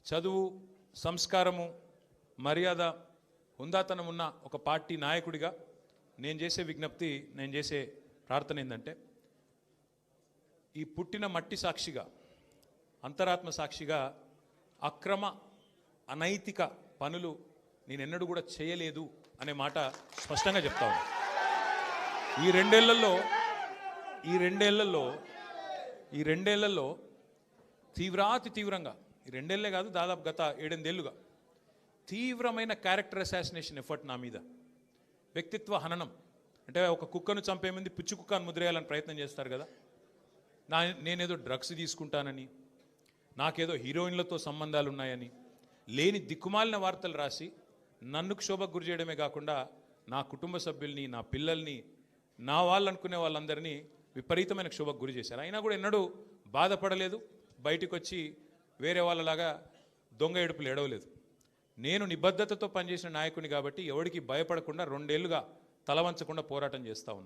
చదువు, సంస్కారము, మర్యాద, హుందాతనం ఉన్న ఒక పార్టీ నాయకుడిగా నేను చేసే విజ్ఞప్తి, నేను చేసే ప్రార్థన ఏంటంటే, ఈ పుట్టిన మట్టి సాక్షిగా, అంతరాత్మ సాక్షిగా అక్రమ అనైతిక పనులు నేనెన్నడూ కూడా చేయలేదు అనే మాట స్పష్టంగా చెప్తా ఉన్నాను. ఈ రెండేళ్లలో తీవ్రంగా, ఈ రెండేళ్లే కాదు, దాదాపు గత 7-8 ఏళ్ళుగా తీవ్రమైన క్యారెక్టర్ అసాసినేషన్ ఎఫర్ట్ నా మీద, వ్యక్తిత్వ హననం. అంటే ఒక కుక్కను చంపే ముందు పిచ్చి కుక్కను ముద్రేయాలని ప్రయత్నం చేస్తారు కదా, నేనేదో డ్రగ్స్ తీసుకుంటానని, నాకేదో హీరోయిన్లతో సంబంధాలు ఉన్నాయని లేని దిక్కుమాలిన వార్తలు రాసి నన్ను క్షోభకు గురి చేయడమే కాకుండా నా కుటుంబ సభ్యుల్ని, నా పిల్లల్ని, నా వాళ్ళు అనుకునే వాళ్ళందరినీ విపరీతమైన క్షోభకు గురి చేశారు. అయినా కూడా ఎన్నడూ బాధపడలేదు, బయటకు వచ్చి వేరే వాళ్ళలాగా దొంగ ఏడుపులు ఏడవలేదు. నేను నిబద్ధతతో పనిచేసిన నాయకుని కాబట్టి ఎవరికి భయపడకుండా 2 ఏళ్లుగా తలవంచకుండా పోరాటం చేస్తూ ఉన్నాను.